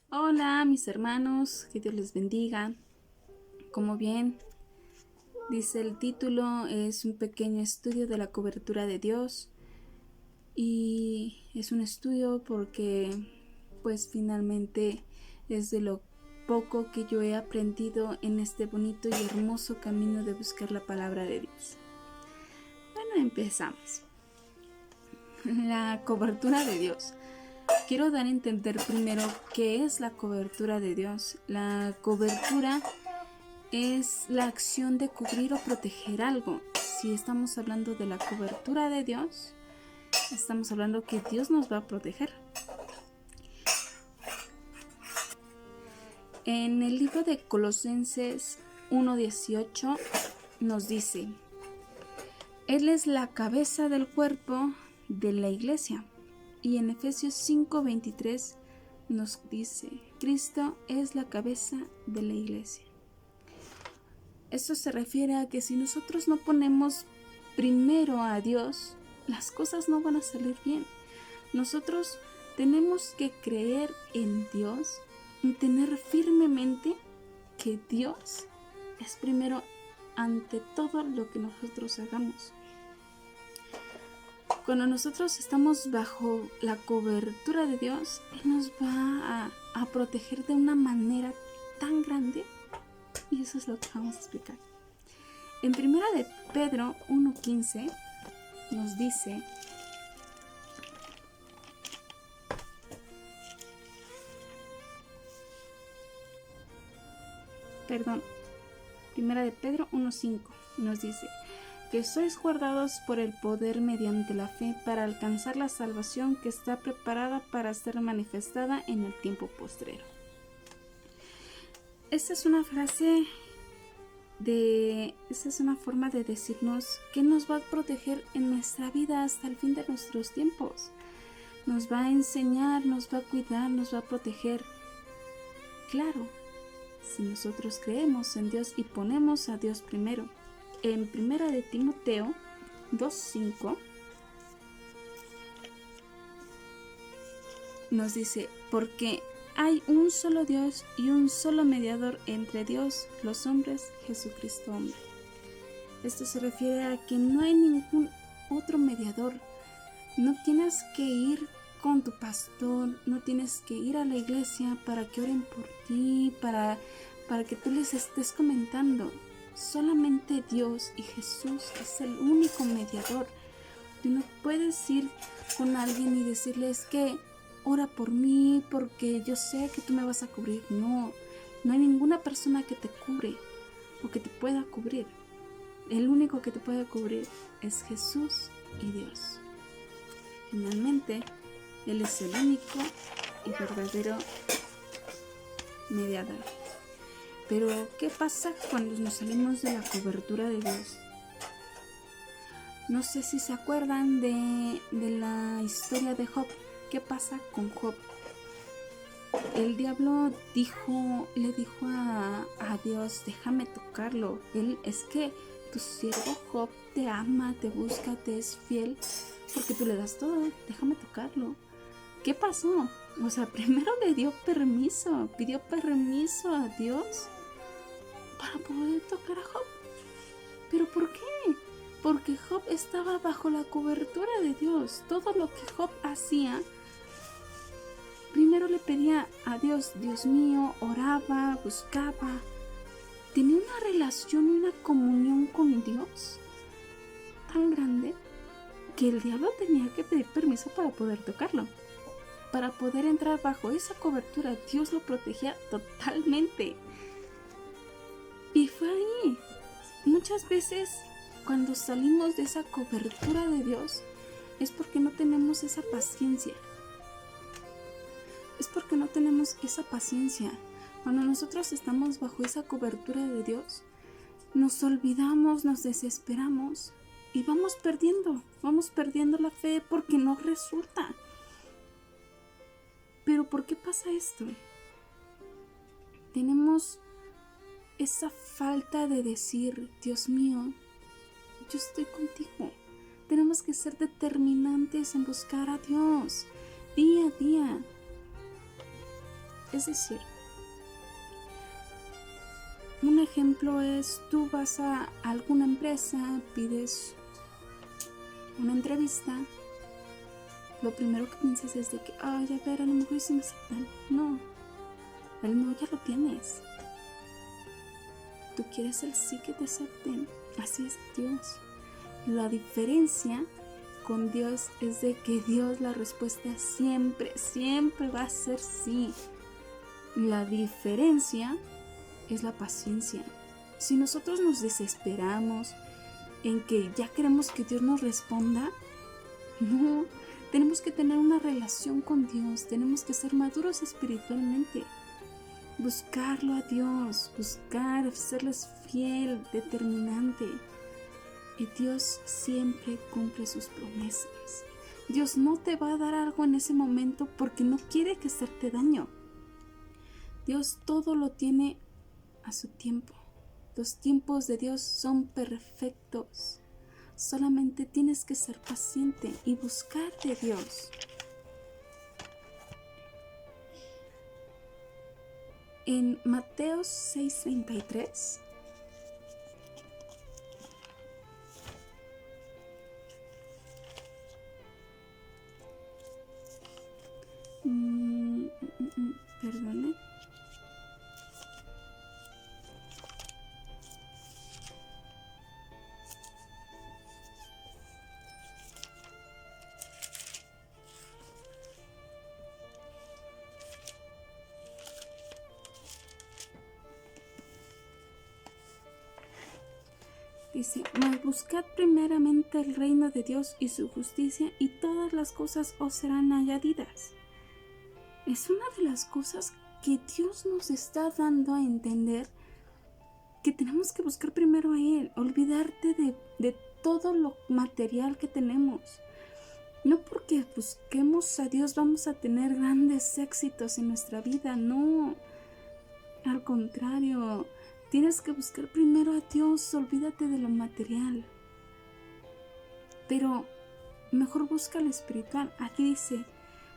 Hola mis hermanos, que Dios les bendiga. Como bien dice el título, es un pequeño estudio de la cobertura de Dios y es un estudio porque pues finalmente es de lo poco que yo he aprendido en este bonito y hermoso camino de buscar la palabra de Dios. Bueno, empezamos. La cobertura de Dios. Quiero dar a entender primero qué es la cobertura de Dios. La cobertura es la acción de cubrir o proteger algo. Si estamos hablando de la cobertura de Dios, estamos hablando que Dios nos va a proteger. En el libro de Colosenses 1:18 nos dice: Él es la cabeza del cuerpo de la iglesia. Y en Efesios 5:23 nos dice: Cristo es la cabeza de la iglesia. Esto se refiere a que si nosotros no ponemos primero a Dios, las cosas no van a salir bien. Nosotros tenemos que creer en Dios y tener firmemente que Dios es primero ante todo lo que nosotros hagamos. Cuando nosotros estamos bajo la cobertura de Dios, Él nos va a proteger de una manera tan grande, y eso es lo que vamos a explicar. En primera de Pedro 1:15 nos dice: primera de Pedro 1:5 nos dice que sois guardados por el poder mediante la fe para alcanzar la salvación que está preparada para ser manifestada en el tiempo postrero. Esta es una forma de decirnos que nos va a proteger en nuestra vida hasta el fin de nuestros tiempos. Nos va a enseñar, nos va a cuidar, nos va a proteger. Claro, si nosotros creemos en Dios y ponemos a Dios primero. En primera de Timoteo 2:5 nos dice: porque hay un solo Dios y un solo mediador entre Dios, los hombres, Jesucristo hombre. Esto se refiere a que no hay ningún otro mediador. No tienes que ir con tu pastor, no tienes que ir a la iglesia para que oren por ti, para que tú les estés comentando. Solamente Dios y Jesús es el único mediador. Tú no puedes ir con alguien y decirles que ora por mí porque yo sé que tú me vas a cubrir. No hay ninguna persona que te cubre o que te pueda cubrir. El único que te puede cubrir es Jesús y Dios. Finalmente, Él es el único y verdadero mediador. Pero, ¿qué pasa cuando nos salimos de la cobertura de Dios? No sé si se acuerdan de la historia de Job. ¿Qué pasa con Job? El diablo le dijo a Dios: déjame tocarlo. Es que tu siervo Job te ama, te busca, te es fiel, porque tú le das todo, déjame tocarlo. ¿Qué pasó? O sea, primero le dio permiso, pidió permiso a Dios para poder tocar a Job. ¿Pero por qué? Porque Job estaba bajo la cobertura de Dios. Todo lo que Job hacía, primero le pedía a Dios: Dios mío, oraba, buscaba. Tenía una relación y una comunión con Dios tan grande que el diablo tenía que pedir permiso para poder tocarlo. Para poder entrar bajo esa cobertura, Dios lo protegía totalmente. Y fue ahí. Muchas veces, cuando salimos de esa cobertura de Dios, es porque no tenemos esa paciencia. Cuando nosotros estamos bajo esa cobertura de Dios, nos olvidamos, nos desesperamos y vamos perdiendo la fe porque no resulta. Pero ¿por qué pasa esto? Tenemos esa falta de decir: Dios mío, yo estoy contigo. Tenemos que ser determinantes en buscar a Dios día a día. Es decir, un ejemplo es, tú vas a alguna empresa, pides una entrevista, lo primero que piensas es de que, ay, a ver, a lo mejor sí me aceptan. No, el no ya lo tienes. Tú quieres el sí, que te acepten. Así es Dios. La diferencia con Dios es de que Dios, la respuesta siempre va a ser sí. La diferencia es la paciencia. Si nosotros nos desesperamos en que ya queremos que Dios nos responda, no, tenemos que tener una relación con Dios, tenemos que ser maduros espiritualmente, buscarlo a Dios, buscar serles fiel, determinante. Y Dios siempre cumple sus promesas. Dios no te va a dar algo en ese momento porque no quiere que hacerte daño. Dios todo lo tiene a su tiempo. Los tiempos de Dios son perfectos. Solamente tienes que ser paciente y buscar de Dios. En Mateo 6:33 perdone. Dice, mas buscad primeramente el reino de Dios y su justicia, y todas las cosas os serán añadidas. Es una de las cosas que Dios nos está dando a entender, que tenemos que buscar primero a Él, olvidarte de todo lo material que tenemos. No porque busquemos a Dios vamos a tener grandes éxitos en nuestra vida, no. Al contrario, tienes que buscar primero a Dios, olvídate de lo material. Pero mejor busca lo espiritual. Aquí dice,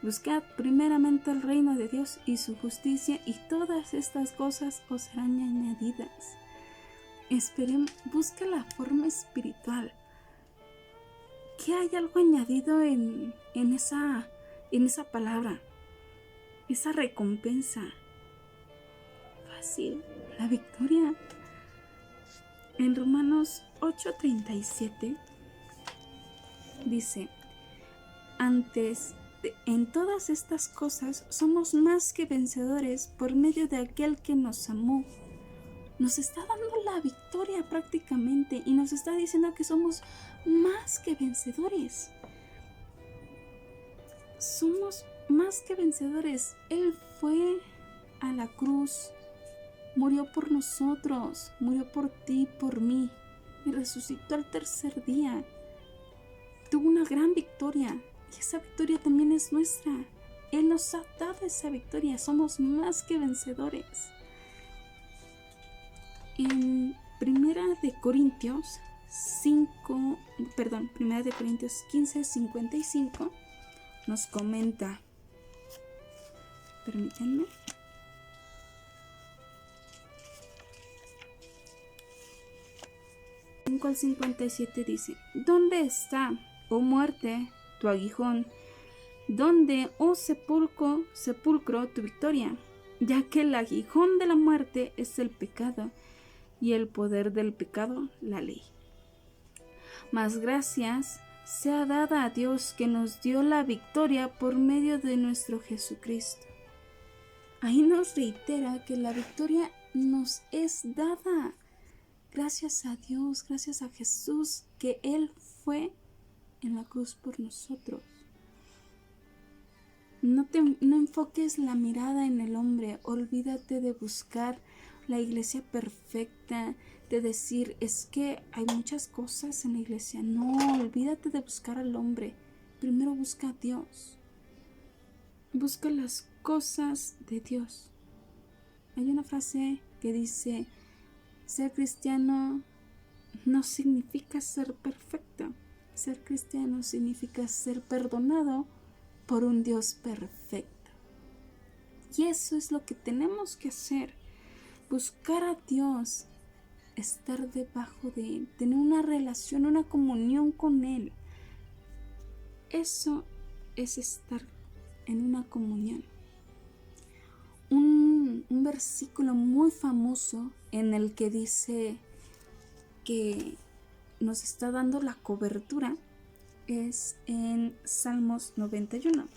buscad primeramente el reino de Dios y su justicia, y todas estas cosas os serán añadidas. Busca la forma espiritual. ¿Qué hay algo añadido en esa palabra? Esa recompensa. Fácil, la victoria. En Romanos 8:37 dice, en todas estas cosas somos más que vencedores por medio de aquel que nos amó. Nos está dando la victoria prácticamente y nos está diciendo que somos más que vencedores. Somos más que vencedores. Él fue a la cruz, murió por nosotros, murió por ti, por mí, y resucitó al tercer día. Tuvo una gran victoria y esa victoria también es nuestra. Él nos ha dado esa victoria, somos más que vencedores. En Primera de Corintios 15:55 nos comenta, permítanme, al 57 dice, ¿dónde está, oh muerte, tu aguijón? ¿Dónde, oh sepulcro, tu victoria? Ya que el aguijón de la muerte es el pecado, y el poder del pecado, la ley. Mas gracias sea dada a Dios que nos dio la victoria por medio de nuestro Jesucristo. Ahí nos reitera que la victoria nos es dada. Gracias a Dios, gracias a Jesús, que Él fue en la cruz por nosotros. No enfoques la mirada en el hombre, olvídate de buscar la iglesia perfecta, de decir, es que hay muchas cosas en la iglesia. No, olvídate de buscar al hombre, primero busca a Dios. Busca las cosas de Dios. Hay una frase que dice, ser cristiano no significa ser perfecto. Ser cristiano significa ser perdonado por un Dios perfecto. Y eso es lo que tenemos que hacer. Buscar a Dios, estar debajo de Él, tener una relación, una comunión con Él. Eso es estar en una comunión. Un versículo muy famoso en el que dice que nos está dando la cobertura es en Salmos 91.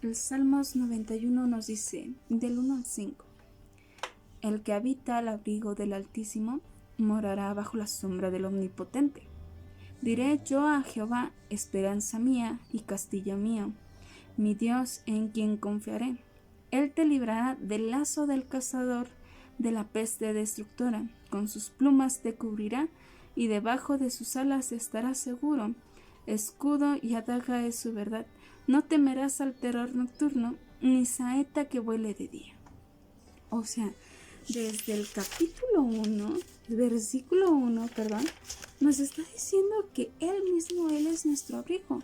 El Salmos 91 nos dice, del 1 al 5, el que habita al abrigo del Altísimo morará bajo la sombra del Omnipotente. Diré yo a Jehová, esperanza mía y castillo mío, mi Dios en quien confiaré. Él te librará del lazo del cazador, de la peste destructora. Con sus plumas te cubrirá, y debajo de sus alas estarás seguro. Escudo y adaga es su verdad. No temerás al terror nocturno, ni saeta que vuele de día. O sea, desde el capítulo 1, versículo 1, nos está diciendo que Él es nuestro abrigo.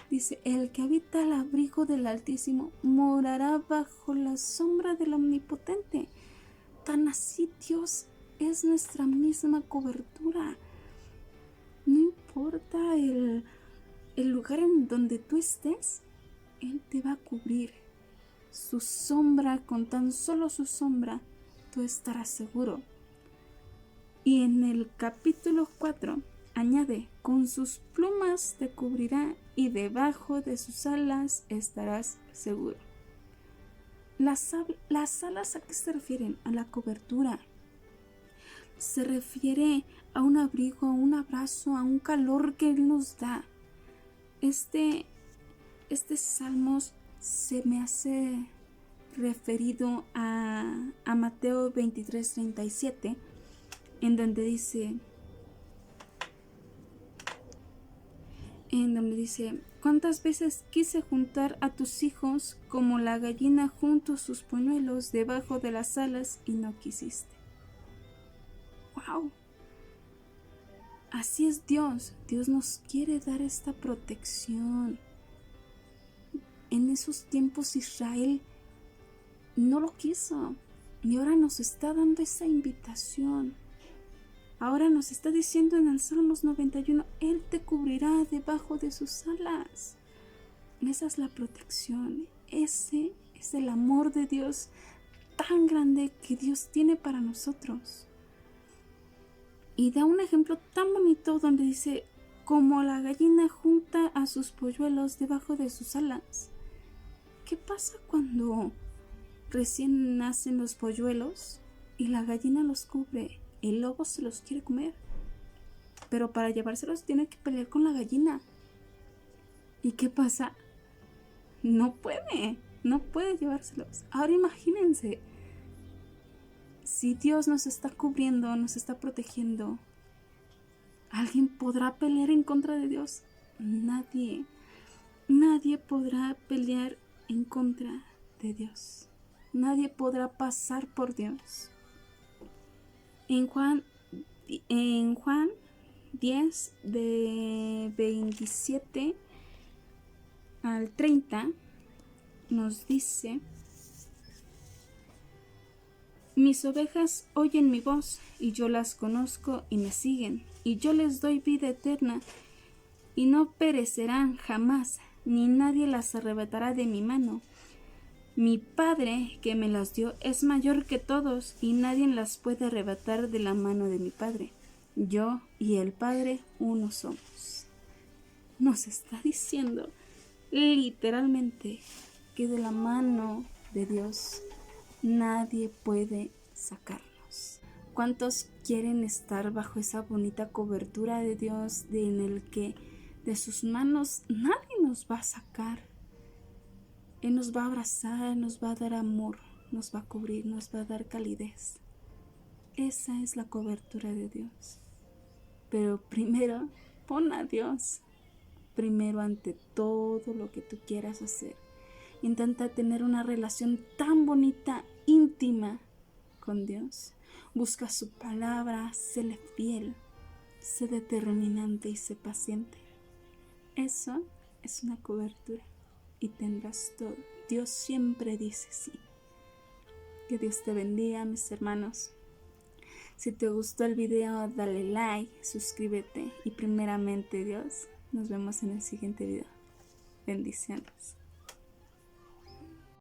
Dice, el que habita al abrigo del Altísimo morará bajo la sombra del Omnipotente. Tan así Dios es nuestra misma cobertura. No importa el lugar en donde tú estés, Él te va a cubrir. Su sombra, con tan solo su sombra, tú estarás seguro. Y en el capítulo 4 añade, con sus plumas te cubrirá y debajo de sus alas estarás seguro. Las alas, ¿a qué se refieren? A la cobertura. Se refiere a un abrigo, a un abrazo, a un calor que Él nos da. Este Salmos se me hace referido a Mateo 23:37, en donde dice, ¿cuántas veces quise juntar a tus hijos como la gallina junto sus polluelos debajo de las alas y no quisiste? ¡Wow! Así es Dios. Dios nos quiere dar esta protección. En esos tiempos Israel no lo quiso y ahora nos está dando esa invitación. Ahora nos está diciendo en el Salmos 91, Él te cubrirá debajo de sus alas. Esa es la protección. Ese es el amor de Dios tan grande que Dios tiene para nosotros. Y da un ejemplo tan bonito donde dice, como la gallina junta a sus polluelos debajo de sus alas. ¿Qué pasa cuando recién nacen los polluelos y la gallina los cubre? El lobo se los quiere comer, pero para llevárselos tiene que pelear con la gallina. ¿Y qué pasa? No puede llevárselos. Ahora imagínense, si Dios nos está cubriendo, nos está protegiendo, ¿alguien podrá pelear en contra de Dios? Nadie podrá pelear en contra de Dios. Nadie podrá pasar por Dios. En Juan 10, de 27 al 30, nos dice, mis ovejas oyen mi voz, y yo las conozco y me siguen, y yo les doy vida eterna, y no perecerán jamás, ni nadie las arrebatará de mi mano. Mi Padre que me las dio es mayor que todos, y nadie las puede arrebatar de la mano de mi Padre. Yo y el Padre uno somos. Nos está diciendo literalmente que de la mano de Dios nadie puede sacarnos. ¿Cuántos quieren estar bajo esa bonita cobertura de Dios, en el que de sus manos nadie nos va a sacar? Él nos va a abrazar, nos va a dar amor, nos va a cubrir, nos va a dar calidez. Esa es la cobertura de Dios. Pero primero, pon a Dios primero ante todo lo que tú quieras hacer. Intenta tener una relación tan bonita, íntima con Dios. Busca su palabra, séle fiel, sé determinante y sé paciente. Eso es una cobertura y tendrás todo. Dios siempre dice sí. Que Dios te bendiga, mis hermanos. Si te gustó el video, dale like, suscríbete y primeramente Dios, nos vemos en el siguiente video. Bendiciones.